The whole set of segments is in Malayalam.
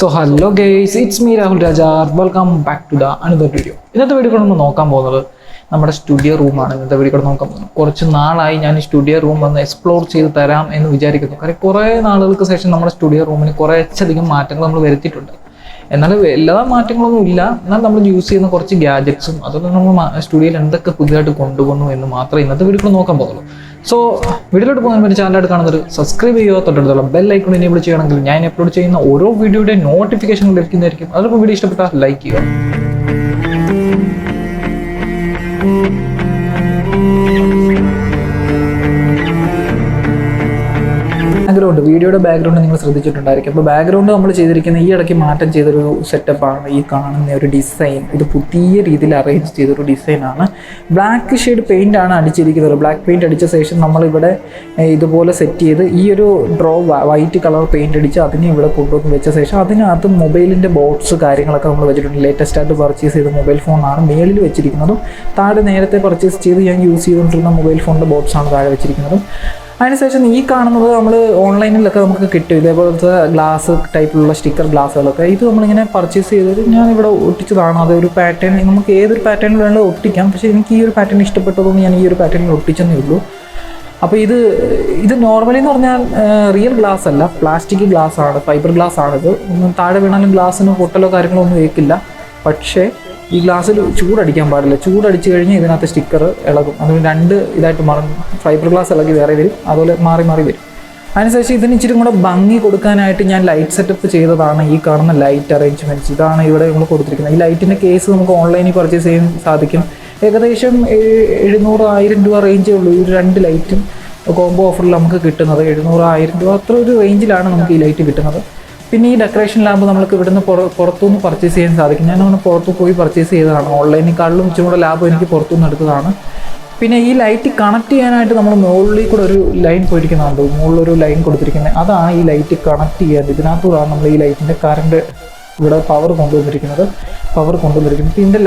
So hello guys, it's me Rahul Raja. Welcome back to the another video. ഇന്നത്തെ വീഡിയോ നമ്മൾ നോക്കാൻ പോകുന്നത് നമ്മുടെ സ്റ്റുഡിയോ റൂമാണ്. ഇന്നത്തെ വീഡിയോ നോക്കാൻ പോകുന്നത് കുറച്ച് നാളായി ഞാൻ ഈ സ്റ്റുഡിയോ റൂം ഒന്ന് എക്സ്പ്ലോർ ചെയ്ത് തരാം എന്ന് വിചാരിക്കുന്നു. കാരണം കുറേ നാളുകൾക്ക് ശേഷം നമ്മുടെ സ്റ്റുഡിയോ റൂമിന് കുറച്ചധികം മാറ്റങ്ങൾ നമ്മൾ വരുത്തിയിട്ടുണ്ട്. എന്നാൽ എല്ലാ മാറ്റങ്ങളൊന്നും ഇല്ല. എന്നാൽ നമ്മൾ യൂസ് ചെയ്യുന്ന കുറച്ച് ഗാഡ്ജറ്റ്സും അതൊക്കെ നമ്മൾ സ്റ്റുഡിയോയിൽ എന്തൊക്കെ പുതിയതായിട്ട് കൊണ്ടുവന്നു എന്ന് മാത്രമേ ഇന്നത്തെ വീഡിയോ നോക്കാൻ പോകുള്ളൂ. സോ വീഡിയോയിലോട്ട് പോകുന്ന ഒരു ചാനലായിട്ട് കാണുന്നത് സബ്സ്ക്രൈബ് ചെയ്യുക, തൊട്ടടുത്തുള്ള ബെൽ ഐക്കൺ എനേബിൾ ചെയ്യണമെങ്കിൽ ഞാൻ അപ്ലോഡ് ചെയ്യുന്ന ഓരോ വീഡിയോയുടെ നോട്ടിഫിക്കേഷൻ ലഭിക്കുന്നതായിരിക്കും. അതിപ്പോൾ വീഡിയോ ഇഷ്ടപ്പെട്ടാൽ ലൈക്ക് ചെയ്യുക. ബാക്ക്ഗ്രൗണ്ട് വീഡിയോയുടെ ബാക്ക്ഗ്രൗണ്ട് നിങ്ങൾ ശ്രദ്ധിച്ചിട്ടുണ്ടായിരിക്കും. അപ്പോൾ ബാക്ക്ഗ്രൗണ്ട് നമ്മൾ ചെയ്തിരിക്കുന്ന ഈ ഇടയ്ക്ക് മാറ്റം ചെയ്തൊരു സെറ്റപ്പാണ് ഈ കാണുന്ന ഒരു ഡിസൈൻ. ഇത് പുതിയ രീതിയിൽ അറേഞ്ച് ചെയ്തൊരു ഡിസൈനാണ്. ബ്ലാക്ക് ഷെയ്ഡ് പെയിൻ്റ് ആണ് അടിച്ചിരിക്കുന്നത്. ബ്ലാക്ക് പെയിൻറ്റ് അടിച്ച ശേഷം നമ്മളിവിടെ ഇതുപോലെ സെറ്റ് ചെയ്ത് ഈ ഒരു വൈറ്റ് കളർ പെയിൻറ്റ് അടിച്ച് അതിനെ ഇവിടെ കൊണ്ടുവന്ന് വെച്ച ശേഷം അതിനകത്ത് മൊബൈലിൻ്റെ ബോക്സ് കാര്യങ്ങളൊക്കെ നമ്മൾ വെച്ചിട്ടുണ്ട്. ലേറ്റസ്റ്റ് ആയിട്ട് പർച്ചേസ് ചെയ്ത മൊബൈൽ ഫോണാണ് മേളിൽ വെച്ചിരിക്കുന്നതും താഴെ നേരത്തെ പർച്ചേസ് ചെയ്ത് ഞാൻ യൂസ് ചെയ്തുകൊണ്ടിരുന്ന മൊബൈൽ ഫോണിൻ്റെ ബോക്സാണ് താഴെ വെച്ചിരിക്കുന്നതും. അതിനുശേഷം ഈ കാണുന്നത് നമ്മൾ ഓൺലൈനിലൊക്കെ നമുക്ക് കിട്ടും ഇതേപോലത്തെ ഗ്ലാസ് ടൈപ്പിലുള്ള സ്റ്റിക്കർ ഗ്ലാസ്സുകളൊക്കെ. ഇത് നമ്മളിങ്ങനെ പർച്ചേസ് ചെയ്തത് ഞാനിവിടെ ഒട്ടിച്ചതാണ്. അതൊരു പാറ്റേൺ നമുക്ക് ഏതൊരു പാറ്റേണിൽ വേണമെങ്കിലും ഒട്ടിക്കാം. പക്ഷേ എനിക്ക് ഈ ഒരു പാറ്റേൺ ഇഷ്ടപ്പെട്ടതുകൊണ്ട് ഞാൻ ഈ ഒരു പാറ്റേണിൽ ഒട്ടിച്ചെന്നേ ഉള്ളൂ. അപ്പോൾ ഇത് നോർമലി എന്ന് പറഞ്ഞാൽ റിയൽ ഗ്ലാസ് അല്ല, പ്ലാസ്റ്റിക് ഗ്ലാസ് ആണ്, ഫൈബർ ഗ്ലാസ് ആണിത്. താഴെ വീണാലും ഗ്ലാസ്സിന് പൊട്ടലോ കാര്യങ്ങളോ ഒന്നും ഏൽക്കില്ല. പക്ഷേ ഈ ഗ്ലാസ്സിൽ ചൂടടിക്കാൻ പാടില്ല. ചൂടടിച്ച് കഴിഞ്ഞാൽ ഇതിനകത്ത് സ്റ്റിക്കർ ഇളകും. അതുകൊണ്ട് രണ്ട് ഇതായിട്ട് മാറും. ഫൈബർ ഗ്ലാസ് ഇളകി വേറെ വരും, അതുപോലെ മാറി മാറി വരും. അതിനുശേഷം ഇതിന് ഇച്ചിരി കൂടെ ഭംഗി കൊടുക്കാനായിട്ട് ഞാൻ ലൈറ്റ് സെറ്റപ്പ് ചെയ്തതാണ് ഈ കാണുന്ന ലൈറ്റ് അറേഞ്ച്മെൻറ്റ്സ്. ഇതാണ് ഇവിടെ നമ്മൾ കൊടുത്തിരിക്കുന്നത്. ഈ ലൈറ്റിൻ്റെ കേസ് നമുക്ക് ഓൺലൈനിൽ പർച്ചേസ് ചെയ്യാൻ സാധിക്കും. ഏകദേശം 700-1000 രൂപ റേഞ്ചേ ഉള്ളൂ. ഈ രണ്ട് ലൈറ്റും കോംബോ ഓഫറിൽ നമുക്ക് കിട്ടുന്നത് 700-1000 രൂപ അത്ര ഒരു റേഞ്ചിലാണ് നമുക്ക് ഈ ലൈറ്റ് കിട്ടുന്നത്. പിന്നെ ഈ ഡെക്കറേഷൻ ലാമ്പ് നമുക്ക് ഇവിടുന്ന് പുറത്തുനിന്ന് പർച്ചേസ് ചെയ്യാൻ സാധിക്കും. ഞാനങ്ങനെ പുറത്ത് പോയി പർച്ചേസ് ചെയ്തതാണ്. ഓൺലൈനിനെക്കാളും ഇച്ചിരി കൂടെ ലാഭം എനിക്ക് പുറത്തുനിന്ന് എടുത്തതാണ്. പിന്നെ ഈ ലൈറ്റ് കണക്ട് ചെയ്യാനായിട്ട് നമ്മൾ മുകളിൽ കൂടെ ഒരു ലൈൻ പോയിരിക്കുന്നുണ്ട്. മുകളിലൊരു ലൈൻ കൊടുത്തിരിക്കുന്നത് അതാണ് ഈ ലൈറ്റ് കണക്ട് ചെയ്യാൻ. ഇതിനകത്തൂടാണ് നമ്മൾ ഈ ലൈറ്റിൻ്റെ കറണ്ട് ഇവിടെ പവർ കൊണ്ടുവന്നിരിക്കുന്നത്. ഇതിൻ്റെ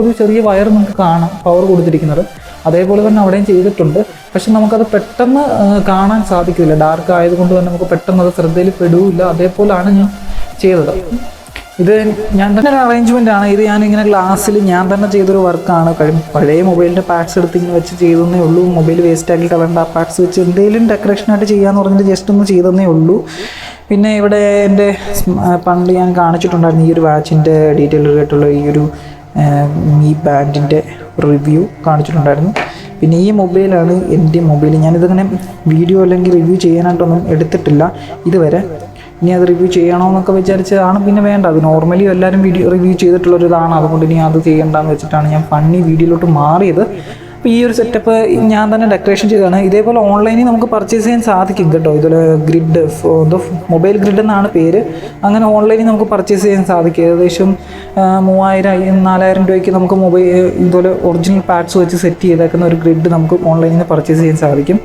ഒരു ചെറിയ വയർ നമുക്ക് കാണാം പവർ കൊടുത്തിരിക്കുന്നത്. അതേപോലെ തന്നെ അവിടെയും ചെയ്തിട്ടുണ്ട്. പക്ഷെ നമുക്കത് പെട്ടെന്ന് കാണാൻ സാധിക്കില്ല. ഡാർക്ക് ആയതുകൊണ്ട് തന്നെ നമുക്ക് പെട്ടെന്ന് അത് ശ്രദ്ധയിൽ പെടുകയില്ല. അതേപോലെയാണ് ഞാൻ ചെയ്തത്. ഇത് ഞാൻ തന്നെ ഒരു അറേഞ്ച്മെൻ്റ് ആണ്. ഇത് ഞാനിങ്ങനെ ഗ്ലാസ്സിൽ ഞാൻ തന്നെ ചെയ്തൊരു വർക്കാണ്. പഴയ മൊബൈലിൻ്റെ പാർട്സ് എടുത്ത് ഇങ്ങനെ വെച്ച് ചെയ്തതേ ഉള്ളൂ. മൊബൈൽ വേസ്റ്റാക്കി കളയേണ്ട ആ പാർട്സ് വെച്ച് എന്തെങ്കിലും ഡെക്കറേഷനായിട്ട് ചെയ്യാമെന്ന് പറഞ്ഞിട്ട് ജസ്റ്റ് ഒന്ന് ചെയ്തതേ ഉള്ളൂ. പിന്നെ ഇവിടെ എൻ്റെ പണ്ട് ഞാൻ കാണിച്ചിട്ടുണ്ടായിരുന്നു ഈ ഒരു വാച്ചിൻ്റെ ഡീറ്റെയിൽഡ് ആയിട്ടുള്ള ഈ ഒരു മീ ബാൻഡിൻ്റെ റിവ്യൂ കാണിച്ചിട്ടുണ്ടായിരുന്നു. പിന്നെ ഈ മൊബൈലാണ് എൻ്റെ മൊബൈൽ. ഞാനിതങ്ങനെ വീഡിയോ അല്ലെങ്കിൽ റിവ്യൂ ചെയ്യാനായിട്ടൊന്നും എടുത്തിട്ടില്ല ഇതുവരെ. ഇനി അത് റിവ്യൂ ചെയ്യണമെന്നൊക്കെ വിചാരിച്ചതാണ്. പിന്നെ വേണ്ട, അത് നോർമലി എല്ലാവരും റിവ്യൂ ചെയ്തിട്ടുള്ളൊരിതാണ്. അതുകൊണ്ട് ഇനി അത് ചെയ്യേണ്ടെന്ന് വെച്ചിട്ടാണ് ഞാൻ ഫണ്ണി വീഡിയോയിലോട്ട് മാറിയത്. അപ്പോൾ ഈ ഒരു സെറ്റപ്പ് ഞാൻ തന്നെ ഡെക്കറേഷൻ ചെയ്തതാണ്. ഇതേപോലെ ഓൺലൈനിൽ നമുക്ക് പർച്ചേസ് ചെയ്യാൻ സാധിക്കും കേട്ടോ. ഇതുപോലെ ഗ്രിഡ് മൊബൈൽ ഗ്രിഡ് എന്നാണ് പേര്. അങ്ങനെ ഓൺലൈനിൽ നമുക്ക് പർച്ചേസ് ചെയ്യാൻ സാധിക്കും. ഏകദേശം 3000-4000 രൂപയ്ക്ക് നമുക്ക് ഇതുപോലെ ഒറിജിനൽ പാഡ്സ് വെച്ച് സെറ്റ് ചെയ്തേക്കുന്ന ഒരു ഗ്രിഡ് നമുക്ക് ഓൺലൈനിൽ നിന്ന് പർച്ചേസ് ചെയ്യാൻ സാധിക്കും.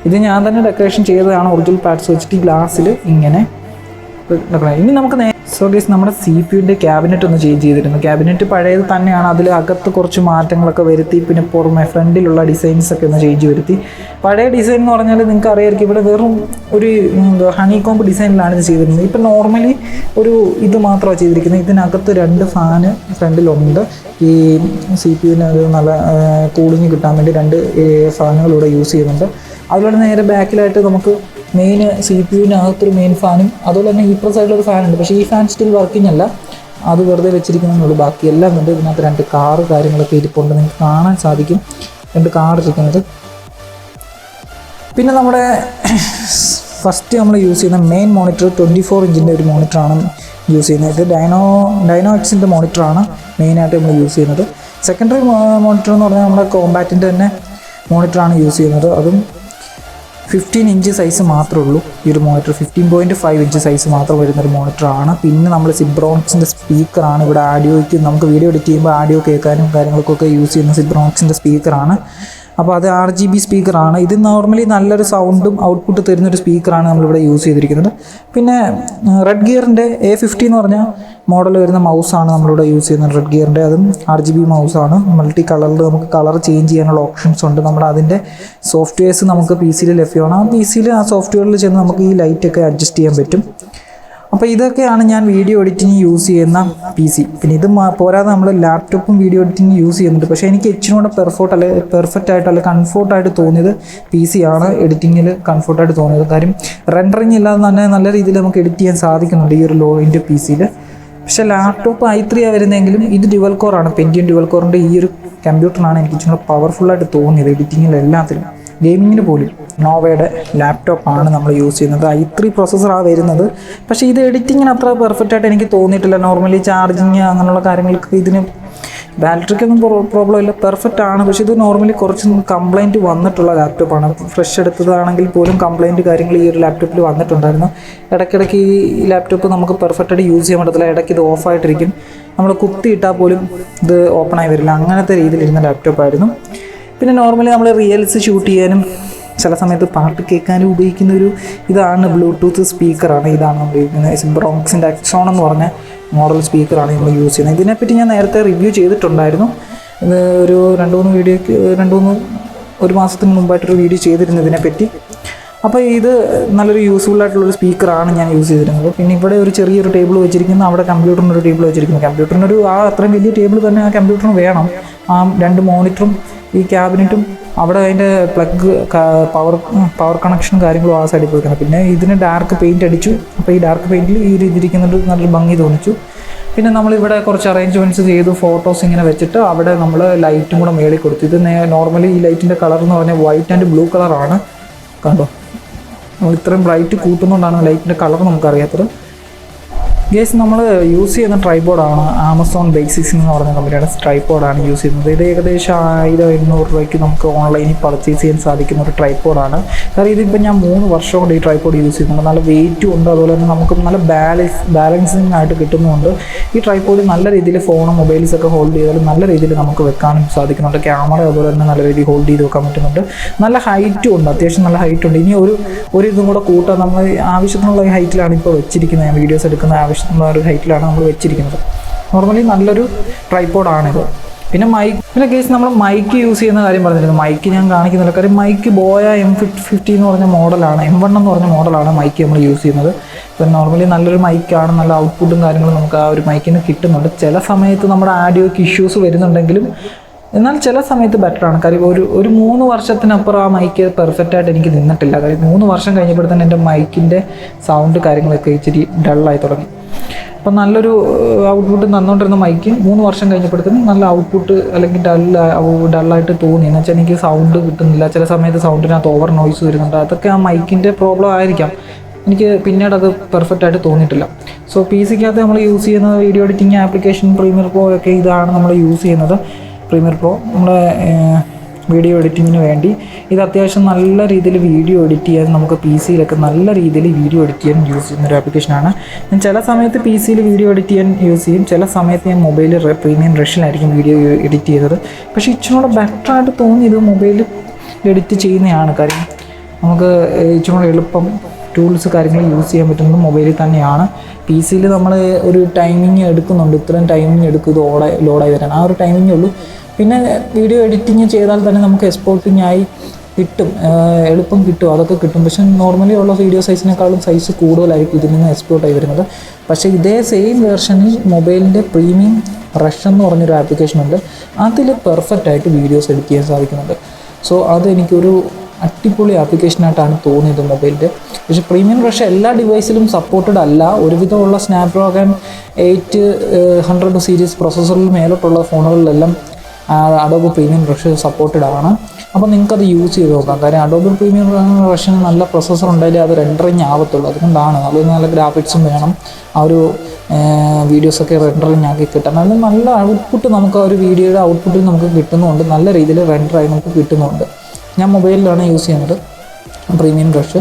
ഇത് ഞാൻ തന്നെ ഡെക്കറേഷൻ ചെയ്തതാണ്. ഒറിജിനൽ പാഡ്സ് വെച്ചിട്ട് ഈ ഗ്ലാസ്സിൽ ഇങ്ങനെ. ഇനി നമുക്ക് സോ ഗൈസ് നമ്മുടെ CPU-ൻ്റെ ക്യാബിനറ്റ് ഒന്ന് ചേഞ്ച് ചെയ്തിരുന്നു. ക്യാബിനറ്റ് പഴയത് തന്നെയാണ്. അതിൽ അകത്ത് കുറച്ച് മാറ്റങ്ങളൊക്കെ വരുത്തി. പിന്നെ പുറമെ ഫ്രണ്ടിലുള്ള ഡിസൈൻസൊക്കെ ഒന്ന് ചേഞ്ച് വരുത്തി. പഴയ ഡിസൈൻ എന്ന് പറഞ്ഞാൽ നിങ്ങൾക്ക് അറിയാമായിരിക്കും, ഇവിടെ വെറും ഒരു ഹണി കോംബ് ഡിസൈനിലാണ് ഇത് ചെയ്തിരുന്നത്. ഇപ്പം നോർമലി ഒരു ഇത് മാത്രമാണ് ചെയ്തിരിക്കുന്നത്. ഇതിനകത്ത് 2 ഫാന് ഫ്രണ്ടിലുണ്ട്. ഈ CPU-ന് അത് നല്ല കൂളിങ് കിട്ടാൻ വേണ്ടി 2 ഫാനുകൾ ഇവിടെ യൂസ് ചെയ്യുന്നുണ്ട്. അതുപോലെ നേരെ ബാക്കിലായിട്ട് നമുക്ക് മെയിൻ CPU-നകത്തൊരു മെയിൻ ഫാനും അതുപോലെ തന്നെ ഇപ്പുറ സൈഡിലൊരു ഫാനുണ്ട്. പക്ഷേ ഈ ഫാൻ സ്റ്റിൽ വർക്കിംഗ് അല്ല, അത് വെറുതെ വെച്ചിരിക്കുന്നതിനുള്ളൂ. ബാക്കിയെല്ലാം ഉണ്ട്. ഇതിനകത്ത് 2 കാറ് കാര്യങ്ങളൊക്കെ ഇരിപ്പുണ്ട്. നിങ്ങൾക്ക് കാണാൻ സാധിക്കും 2 കാർ ഇരിക്കുന്നത്. പിന്നെ നമ്മുടെ ഫസ്റ്റ് നമ്മൾ യൂസ് ചെയ്യുന്ന മെയിൻ മോണിറ്റർ 24 ഇഞ്ചിൻ്റെ ഒരു മോണിറ്ററാണ് യൂസ് ചെയ്യുന്നത്. ഇത് ഡൈനോ എക്സിൻ്റെ മോണിറ്ററാണ് മെയിനായിട്ട് നമ്മൾ യൂസ് ചെയ്യുന്നത്. സെക്കൻഡറി മോണിറ്റർ എന്ന് പറഞ്ഞാൽ നമ്മുടെ കോമ്പാറ്റിൻ്റെ തന്നെ മോണിറ്ററാണ് യൂസ് ചെയ്യുന്നത്. അതും 15 ഇഞ്ച് സൈസ് മാത്രമേ ഉള്ളൂ ഈ ഒരു മോണിറ്റർ. 15.5 ഇഞ്ച് സൈസ് മാത്രം വരുന്നൊരു മോണിറ്ററാണ്. പിന്നെ നമ്മൾ സിബ്രോണിക്സിൻ്റെ സ്പീക്കറാണ്. ഇവിടെ ആഡിയോയ്ക്ക് നമുക്ക് വീഡിയോ എഡിറ്റ് ചെയ്യുമ്പോൾ ആഡിയോ കേൾക്കാനും കാര്യങ്ങൾക്കൊക്കെ യൂസ് ചെയ്യുന്ന സിബ്രോണിക്സിൻ്റെ സ്പീക്കറാണ്. അപ്പോൾ അത് RGB സ്പീക്കറാണ്. ഇത് നോർമലി നല്ലൊരു സൗണ്ടും ഔട്ട്പുട്ട് തരുന്നൊരു സ്പീക്കറാണ് നമ്മളിവിടെ യൂസ് ചെയ്തിരിക്കുന്നത്. പിന്നെ റെഡ് ഗിയറിൻ്റെ A50 എന്ന് പറഞ്ഞാൽ മോഡൽ വരുന്ന മൗസാണ് നമ്മളിവിടെ യൂസ് ചെയ്യുന്നത്. റെഡ് ഗിയറിൻ്റെ അതും RGB മൗസാണ്. മൾട്ടി കളറിൽ നമുക്ക് കളർ ചേഞ്ച് ചെയ്യാനുള്ള ഓപ്ഷൻസ് ഉണ്ട്. നമ്മുടെ അതിൻ്റെ സോഫ്റ്റ്വെയർസ് നമുക്ക് PC-യിൽ ലഭ്യമാണ്. ആ PC-യിൽ ആ സോഫ്റ്റ്വെയറിൽ ചെന്ന് നമുക്ക് ഈ ലൈറ്റൊക്കെ അഡ്ജസ്റ്റ് ചെയ്യാൻ പറ്റും. അപ്പോൾ ഇതൊക്കെയാണ് ഞാൻ വീഡിയോ എഡിറ്റിംഗ് യൂസ് ചെയ്യുന്ന PC. പിന്നെ ഇത് പോരാതെ നമ്മൾ ലാപ്ടോപ്പും വീഡിയോ എഡിറ്റിംഗ് യൂസ് ചെയ്യുന്നുണ്ട്. പക്ഷേ എനിക്ക് ഇച്ചിരി കൂടെ പെർഫെക്റ്റ് ആയിട്ട് അല്ലെങ്കിൽ കംഫോർട്ടായിട്ട് തോന്നിയത് PC ആണ്. എഡിറ്റിങ്ങിൽ കംഫോർട്ടായിട്ട് തോന്നിയത് കാര്യം റെൻഡറിങ് ഇല്ലാതെ തന്നെ നല്ല രീതിയിൽ നമുക്ക് എഡിറ്റ് ചെയ്യാൻ സാധിക്കുന്നുണ്ട് ഈ ഒരു ലോ എൻ്റെ PC-യിൽ. പക്ഷേ ലാപ്ടോപ്പ് i3 വരുന്നതെങ്കിലും ഇത് ഡ്യുവൽ കോറാണ്. പെൻറ്റിയം ഡ്യുവൽ കോറിൻ്റെ ഈ ഒരു കമ്പ്യൂട്ടറിനാണ് എനിക്ക് ഇച്ചിരി പവർഫുള്ളായിട്ട് തോന്നിയത് എഡിറ്റിങ്ങിൽ എല്ലാത്തിലും. ഗെയിമിങ്ങിന് പോലും നോവയുടെ ലാപ്ടോപ്പാണ് നമ്മൾ യൂസ് ചെയ്യുന്നത്. i3 പ്രോസസ്സറാണ് വരുന്നത്. പക്ഷേ ഇത് എഡിറ്റിങ്ങിന് അത്ര പെർഫെക്റ്റായിട്ട് എനിക്ക് തോന്നിയിട്ടില്ല. നോർമലി ചാർജിങ് അങ്ങനെയുള്ള കാര്യങ്ങൾക്ക് ഇതിന് ബാറ്ററിക്കൊന്നും പ്രോബ്ലം ഇല്ല, പെർഫെക്റ്റ് ആണ്. പക്ഷേ ഇത് നോർമലി കുറച്ച് കംപ്ലയിൻറ്റ് വന്നിട്ടുള്ള ലാപ്ടോപ്പാണ്. ഫ്രഷ് എടുത്തതാണെങ്കിൽ പോലും കംപ്ലയിൻറ്റ് കാര്യങ്ങൾ ഈ ഒരു ലാപ്ടോപ്പിൽ വന്നിട്ടുണ്ടായിരുന്നു. ഇടയ്ക്കിടയ്ക്ക് ഈ ലാപ്ടോപ്പ് നമുക്ക് പെർഫെക്റ്റായിട്ട് യൂസ് ചെയ്യാൻ പറ്റത്തില്ല. ഇടയ്ക്ക് ഇത് ഓഫായിട്ടിരിക്കും. നമ്മൾ കുത്തിയിട്ടാൽ പോലും ഇത് ഓപ്പണായി വരില്ല. അങ്ങനത്തെ രീതിയിലിരുന്ന ലാപ്ടോപ്പായിരുന്നു. പിന്നെ നോർമലി നമ്മൾ റീൽസ് ഷൂട്ട് ചെയ്യാനും ചില സമയത്ത് പാട്ട് കേൾക്കാനും ഉപയോഗിക്കുന്ന ഒരു ഇതാണ് ബ്ലൂടൂത്ത് സ്പീക്കറാണ്. ഇതാണ് നമ്മൾ ഉപയോഗിക്കുന്നത്. ബ്രോങ്സിൻ്റെ എക്സോൺ എന്ന് പറഞ്ഞ മോഡൽ സ്പീക്കറാണ് നമ്മൾ യൂസ് ചെയ്യുന്നത്. ഇതിനെപ്പറ്റി ഞാൻ നേരത്തെ റിവ്യൂ ചെയ്തിട്ടുണ്ടായിരുന്നു. ഇത് ഒരു ഒരു മാസത്തിന് മുമ്പായിട്ടൊരു വീഡിയോ ചെയ്തിരുന്നു ഇതിനെപ്പറ്റി. അപ്പോൾ ഇത് നല്ലൊരു യൂസ്ഫുള്ളായിട്ടുള്ളൊരു സ്പീക്കറാണ് ഞാൻ യൂസ് ചെയ്തിരുന്നത്. പിന്നെ ഇവിടെ ഒരു ചെറിയൊരു ടേബിൾ വെച്ചിരിക്കുന്നു, അവിടെ കമ്പ്യൂട്ടറിനൊരു ടേബിൾ വെച്ചിരിക്കുന്നു. കമ്പ്യൂട്ടറിനൊരു അത്രയും വലിയ ടേബിൾ തന്നെ ആ കമ്പ്യൂട്ടറിന് വേണം. ആ 2 മോണിറ്ററും ഈ ക്യാബിനറ്റും അവിടെ അതിൻ്റെ പ്ലഗ് പവർ കണക്ഷനും കാര്യങ്ങളും ആ സൈഡിൽ പോയിക്കണം. പിന്നെ ഇതിന് ഡാർക്ക് പെയിൻറ്റ് അടിച്ചു. അപ്പോൾ ഈ ഡാർക്ക് പെയിൻറ്റിൽ ഈ രീതിയിരിക്കുന്നുണ്ട്, നല്ലൊരു ഭംഗി തോന്നിച്ചു. പിന്നെ നമ്മളിവിടെ കുറച്ച് അറേഞ്ച്മെൻറ്റ്സ് ചെയ്തു, ഫോട്ടോസ് ഇങ്ങനെ വെച്ചിട്ട് അവിടെ നമ്മൾ ലൈറ്റും കൂടെ മേളിൽ കൊടുത്തു. ഇത് നോർമലി ഈ ലൈറ്റിൻ്റെ കളർ എന്ന് പറഞ്ഞാൽ വൈറ്റ് ആൻഡ് ബ്ലൂ കളറാണ്. കണ്ടോ, നമ്മൾ ഇത്രയും ബ്രൈറ്റ് കൂട്ടുന്നതുകൊണ്ടാണ് ലൈറ്റിൻ്റെ കളർ നമുക്കറിയാത്തത്. ഗേസ് നമ്മൾ യൂസ് ചെയ്യുന്ന ട്രൈപോഡാണ് ആമസോൺ ബേസിക്സ് എന്ന് പറഞ്ഞ കമ്പനിയുടെ ട്രൈപോഡാണ് യൂസ് ചെയ്യുന്നത്. ഇത് ഏകദേശം 1000-800 രൂപയ്ക്ക് നമുക്ക് ഓൺലൈനിൽ പർച്ചേസ് ചെയ്യാൻ സാധിക്കുന്ന ഒരു ട്രൈപോഡാണ്. കാരണം ഇതിപ്പോൾ ഞാൻ 3 വർഷം കൊണ്ട് ഈ ട്രൈപോഡ് യൂസ് ചെയ്യുന്നുണ്ട്. നല്ല വെയിറ്റും ഉണ്ട്, അതുപോലെ തന്നെ നമുക്ക് നല്ല ബാലൻസിങ് ആയിട്ട് കിട്ടുന്നുമുണ്ട്. ഈ ട്രൈപോഡ് നല്ല രീതിയിൽ ഫോണും മൊബൈൽസൊക്കെ ഹോൾഡ് ചെയ്താലും നല്ല രീതിയിൽ നമുക്ക് വെക്കാനും സാധിക്കുന്നുണ്ട്. ക്യാമറ അതുപോലെ തന്നെ നല്ല രീതിയിൽ ഹോൾഡ് ചെയ്ത് വെക്കാൻ പറ്റുന്നുണ്ട്. നല്ല ഹൈറ്റും ഉണ്ട്, അത്യാവശ്യം നല്ല ഹൈറ്റ് ഉണ്ട്. ഇനി ഒരു ഇതും കൂടെ കൂട്ടാൻ നമ്മൾ ആവശ്യത്തിനുള്ള ഹൈറ്റിലാണ് ഇപ്പോൾ വെച്ചിരിക്കുന്നത്. ഞാൻ വീഡിയോസ് എടുക്കുന്ന ആവശ്യത്തിനുള്ള ഒരു ഹൈറ്റിലാണ് നമ്മൾ വെച്ചിരിക്കുന്നത്. നോർമലി നല്ലൊരു ട്രൈപോഡാണിത്. പിന്നെ കേസ് നമ്മൾ മൈക്ക് യൂസ് ചെയ്യുന്ന കാര്യം പറഞ്ഞിരുന്നു. മൈക്ക് ഞാൻ കാണിക്കുന്നില്ല, കാര്യം മൈക്ക് ബോയ M50 എന്ന് പറഞ്ഞ മോഡലാണ്, M1 എന്ന് പറഞ്ഞ മോഡലാണ് മൈക്ക് നമ്മൾ യൂസ് ചെയ്യുന്നത്. ഇപ്പം നോർമലി നല്ലൊരു മൈക്കാണ്, നല്ല ഔട്ട്പുട്ടും കാര്യങ്ങളും നമുക്ക് ആ ഒരു മൈക്കിന് കിട്ടുന്നുണ്ട്. ചില സമയത്ത് നമ്മുടെ ആഡിയോയ്ക്ക് ഇഷ്യൂസ് വരുന്നുണ്ടെങ്കിലും എന്നാൽ ചില സമയത്ത് ബെറ്ററാണ്. കാര്യം ഒരു 3 വർഷത്തിനപ്പുറം ആ മൈക്ക് പെർഫെക്റ്റായിട്ട് എനിക്ക് നിന്നിട്ടില്ല. കാര്യം 3 വർഷം കഴിഞ്ഞപ്പോൾ തന്നെ എൻ്റെ മൈക്കിൻ്റെ സൗണ്ട് കാര്യങ്ങളൊക്കെ ഇച്ചിരി ഡള്ളായി തുടങ്ങി. അപ്പം നല്ലൊരു ഔട്ട്പുട്ട് തന്നുകൊണ്ടിരുന്ന മൈക്ക് 3 വർഷം കഴിഞ്ഞപ്പോഴത്തേനും നല്ല ഔട്ട്പുട്ട് അല്ലെങ്കിൽ ഡള്ളായിട്ട് തോന്നി. എന്ന് വെച്ചാൽ എനിക്ക് സൗണ്ട് കിട്ടുന്നില്ല. ചില സമയത്ത് സൗണ്ടിനകത്ത് ഓവർ നോയ്സ് വരുന്നുണ്ട്. അതൊക്കെ ആ മൈക്കിൻ്റെ പ്രോബ്ലം ആയിരിക്കാം. എനിക്ക് പിന്നീട് അത് പെർഫെക്റ്റായിട്ട് തോന്നിയിട്ടില്ല. സോ PC-ക്കകത്ത് നമ്മൾ യൂസ് ചെയ്യുന്നത് video editing application premier pro ഒക്കെ ഇതാണ് നമ്മൾ യൂസ് ചെയ്യുന്നത്. പ്രീമിയർ പ്രോ നമ്മുടെ വീഡിയോ എഡിറ്റിങ്ങിന് വേണ്ടി ഇത് അത്യാവശ്യം നല്ല രീതിയിൽ വീഡിയോ എഡിറ്റ് ചെയ്യാൻ നമുക്ക് PC-യിലൊക്കെ നല്ല രീതിയിൽ വീഡിയോ എഡിറ്റ് ചെയ്യാൻ യൂസ് ചെയ്യുന്നൊരു ആപ്ലിക്കേഷനാണ്. ഞാൻ ചില സമയത്ത് PC-യിൽ വീഡിയോ എഡിറ്റ് ചെയ്യാൻ യൂസ് ചെയ്യും, ചില സമയത്ത് ഞാൻ മൊബൈലിൽ പ്രീമിയം റഷിലായിരിക്കും വീഡിയോ എഡിറ്റ് ചെയ്തത്. പക്ഷേ ഇച്ചിരി ബെറ്ററായിട്ട് തോന്നിയത് മൊബൈലിൽ എഡിറ്റ് ചെയ്യുന്നതാണ്. കാര്യം നമുക്ക് ഇച്ചിരി എളുപ്പം ടൂൾസ് കാര്യങ്ങൾ യൂസ് ചെയ്യാൻ പറ്റുന്നത് മൊബൈലിൽ തന്നെയാണ്. PC-യിൽ നമ്മൾ ഒരു ടൈമിങ് എടുക്കുന്നുണ്ട്, ഇത്രയും ടൈമിങ് എടുക്കും ഇത് ലോഡായി വരാൻ, ആ ഒരു ടൈമിങ്ങേ ഉള്ളൂ. പിന്നെ വീഡിയോ എഡിറ്റിങ് ചെയ്താൽ തന്നെ നമുക്ക് എക്സ്പോർട്ടിങ് ആയി കിട്ടും, എളുപ്പം കിട്ടും, അതൊക്കെ കിട്ടും. പക്ഷേ നോർമലി ഉള്ള വീഡിയോ സൈസിനേക്കാളും സൈസ് കൂടുതലായിരിക്കും ഇതിൽ നിന്ന് എക്സ്പോർട്ടായി വരുന്നത്. പക്ഷേ ഇതേ സെയിം വേർഷനിൽ മൊബൈലിൻ്റെ പ്രീമിയം റഷ് എന്ന് പറഞ്ഞൊരു ആപ്ലിക്കേഷൻ ഉണ്ട്. അതിൽ പെർഫെക്റ്റായിട്ട് വീഡിയോസ് എഡിറ്റ് ചെയ്യാൻ സാധിക്കുന്നുണ്ട്. സോ അതെനിക്കൊരു അടിപൊളി ആപ്ലിക്കേഷനായിട്ടാണ് തോന്നിയത് മൊബൈലിൻ്റെ. പക്ഷേ പ്രീമിയം റഷ് എല്ലാ ഡിവൈസിലും സപ്പോർട്ടഡ് അല്ല. ഒരുവിധമുള്ള സ്നാപ്ഡ്രാഗൺ 800 സീരീസ് പ്രോസസ്സറിൽ മേലോട്ടുള്ള ഫോണുകളിലെല്ലാം അഡോബ് പ്രീമിയം റഷ് സപ്പോർട്ടഡ് ആണ്. അപ്പോൾ നിങ്ങൾക്കത് യൂസ് ചെയ്ത് നോക്കാം. കാര്യം അഡോബ് പ്രീമിയം റഷിന് നല്ല പ്രോസസ്സർ ഉണ്ടായാലേ അത് റെൻഡറിങ് ആവത്തുള്ളൂ. അതുകൊണ്ടാണ് അത് നല്ല ഗ്രാഫിക്സും വേണം. ആ ഒരു വീഡിയോസൊക്കെ റെൻഡറിങ് ആക്കി കിട്ടണം. അത് നല്ല ഔട്ട്പുട്ട് നമുക്ക് ആ ഒരു വീഡിയോയുടെ ഔട്ട്പുട്ടിൽ നമുക്ക് കിട്ടുന്നുണ്ട്, നല്ല രീതിയിൽ റെൻഡറായി നമുക്ക് കിട്ടുന്നുണ്ട്. ഞാൻ മൊബൈലിലാണ് യൂസ് ചെയ്യുന്നത് പ്രീമിയം റഷ്.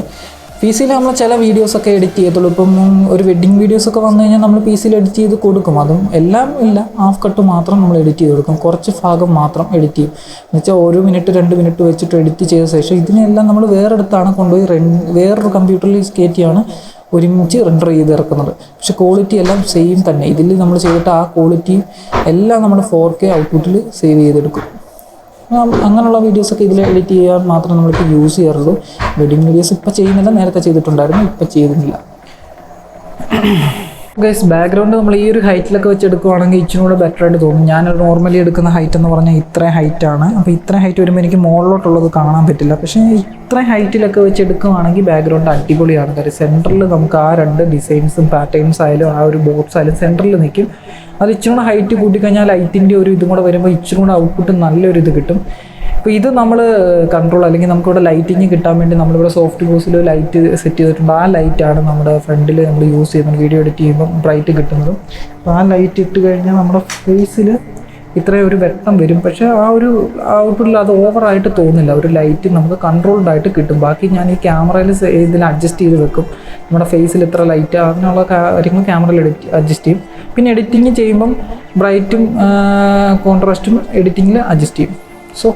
PC-യിൽ നമ്മൾ ചില വീഡിയോസൊക്കെ എഡിറ്റ് ചെയ്യത്തുള്ളൂ. ഇപ്പം ഒരു വെഡ്ഡിങ് വീഡിയോസൊക്കെ വന്നു കഴിഞ്ഞാൽ നമ്മൾ PC-യിൽ എഡിറ്റ് ചെയ്ത് കൊടുക്കും. അതും എല്ലാം ഇല്ല, ഹാഫ് കട്ട് മാത്രം നമ്മൾ എഡിറ്റ് ചെയ്ത് കൊടുക്കും. കുറച്ച് ഭാഗം മാത്രം എഡിറ്റ് ചെയ്യും. എന്നുവെച്ചാൽ 1 മിനിറ്റ് 2 മിനിറ്റ് വെച്ചിട്ട് എഡിറ്റ് ചെയ്ത ശേഷം ഇതിനെല്ലാം നമ്മൾ വേറെടുത്താണ് കൊണ്ടുപോയി വേറൊരു കമ്പ്യൂട്ടറിൽ കയറ്റിയാണ് ഒരുമിച്ച് റെൻഡർ ചെയ്ത് ഇറക്കുന്നത്. പക്ഷെ ക്വാളിറ്റി എല്ലാം സെയിം തന്നെ. ഇതിൽ നമ്മൾ ചെയ്തിട്ട് ആ ക്വാളിറ്റി എല്ലാം നമ്മൾ 4K ഔട്ട്പുട്ടിൽ സേവ് ചെയ്തെടുക്കും. അങ്ങനെയുള്ള വീഡിയോസൊക്കെ ഇതിൽ എഡിറ്റ് ചെയ്യാൻ മാത്രം നമ്മളിപ്പോൾ യൂസ് ചെയ്യാറുള്ളൂ. വെഡിങ് വീഡിയോസ് ഇപ്പോൾ ചെയ്യുന്നില്ല, നേരത്തെ ചെയ്തിട്ടുണ്ടായിരുന്നു, ഇപ്പോൾ ചെയ്യുന്നില്ല. ഗൈസ് ബാക്ക്ഗ്രൗണ്ട് നമ്മൾ ഈ ഒരു ഹൈറ്റിലൊക്കെ വെച്ച് എടുക്കുവാണെങ്കിൽ ഇച്ചിരി കൂടെ ബെറ്റർ ആയിട്ട് തോന്നും. ഞാൻ നോർമലി എടുക്കുന്ന ഹൈറ്റ് എന്ന് പറഞ്ഞാൽ ഇത്രയും ഹൈറ്റാണ്. അപ്പോൾ ഇത്രയും ഹൈറ്റ് വരുമ്പോൾ എനിക്ക് മുകളിലോട്ടുള്ളത് കാണാൻ പറ്റില്ല. പക്ഷേ ഇത്രയും ഹൈറ്റിലൊക്കെ വെച്ച് എടുക്കുകയാണെങ്കിൽ ബാക്ക്ഗ്രൗണ്ട് അടിപൊളിയാണ്. കാര്യം സെൻറ്ററിൽ നമുക്ക് ആ രണ്ട് ഡിസൈൻസും പാറ്റേൺസ് ആയാലും ആ ഒരു ബോക്സ് ആയാലും സെൻറ്ററിൽ നിൽക്കും. അത് ഇച്ചിരി കൂടെ ഹൈറ്റ് കൂട്ടിക്കഴിഞ്ഞാൽ ലൈറ്റിൻ്റെ ഒരു ഇതും കൂടെ വരുമ്പോൾ ഇച്ചിരി കൂടെ ഔട്ട്പുട്ട് നല്ലൊരു ഇത് കിട്ടും. അപ്പോൾ ഇത് നമ്മൾ കൺട്രോൾ അല്ലെങ്കിൽ നമുക്കിവിടെ ലൈറ്റിങ് കിട്ടാൻ വേണ്ടി നമ്മളിവിടെ സോഫ്റ്റ് ബോക്സിൽ ലൈറ്റ് സെറ്റ് ചെയ്തിട്ടുണ്ട്. ആ ലൈറ്റാണ് നമ്മുടെ ഫ്രണ്ടിൽ നമ്മൾ യൂസ് ചെയ്യുന്നത്. വീഡിയോ എഡിറ്റ് ചെയ്യുമ്പോൾ ബ്രൈറ്റ് കിട്ടുന്നതും. അപ്പോൾ ആ ലൈറ്റ് ഇട്ട് കഴിഞ്ഞാൽ നമ്മുടെ ഫേസിൽ ഇത്രയും ഒരു വെട്ടം വരും. പക്ഷേ ആ ഒരു ഔട്ട്പുട്ടിൽ അത് ഓവറായിട്ട് തോന്നില്ല. ഒരു ലൈറ്റ് നമുക്ക് കൺട്രോൾഡ് ആയിട്ട് കിട്ടും. ബാക്കി ഞാൻ ഈ ക്യാമറയിൽ ഇതിൽ അഡ്ജസ്റ്റ് ചെയ്ത് വെക്കും. നമ്മുടെ ഫേസിൽ ഇത്ര ലൈറ്റ് അങ്ങനെയുള്ള കാര്യങ്ങൾ ക്യാമറയിൽ അഡ്ജസ്റ്റ് ചെയ്യും. പിന്നെ എഡിറ്റിങ് ചെയ്യുമ്പം ബ്രൈറ്റും കോൺട്രാസ്റ്റും എഡിറ്റിങ്ങിൽ അഡ്ജസ്റ്റ് ചെയ്യും. സോ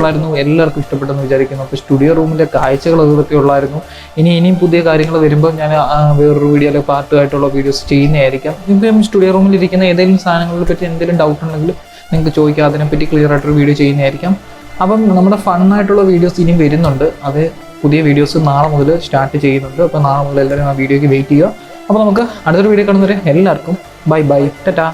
ായിരുന്നു എല്ലാവർക്കും ഇഷ്ടപ്പെട്ടെന്ന് വിചാരിക്കുന്നു. അപ്പോൾ സ്റ്റുഡിയോ റൂമിൻ്റെ കാഴ്ചകൾ അതൊക്കെ ഉള്ളായിരുന്നു. ഇനിയും പുതിയ കാര്യങ്ങൾ വരുമ്പോൾ ഞാൻ വേറൊരു വീഡിയോയിൽ പാർട്ടുമായിട്ടുള്ള വീഡിയോസ് ചെയ്യുന്നതായിരിക്കാം. ഇപ്പം സ്റ്റുഡിയോ റൂമിലിരിക്കുന്ന ഏതെങ്കിലും സാധനങ്ങളെ പറ്റി എന്തെങ്കിലും ഡൗട്ട് ഉണ്ടെങ്കിൽ നിങ്ങൾക്ക് ചോദിക്കുക, അതിനെപ്പറ്റി ക്ലിയർ ആയിട്ടൊരു വീഡിയോ ചെയ്യുന്നതായിരിക്കാം. അപ്പം നമ്മുടെ ഫണ്ണായിട്ടുള്ള വീഡിയോസ് ഇനിയും വരുന്നുണ്ട്. അത് പുതിയ വീഡിയോസ് നാളെ മുതൽ സ്റ്റാർട്ട് ചെയ്യുന്നുണ്ട്. അപ്പോൾ നാളെ മുതൽ എല്ലാവരും ആ വീഡിയോയ്ക്ക് വെയിറ്റ് ചെയ്യുക. അപ്പോൾ നമുക്ക് അടുത്തൊരു വീഡിയോ കാണുന്നവരെ എല്ലാവർക്കും ബൈ ബൈ, ടാറ്റാ.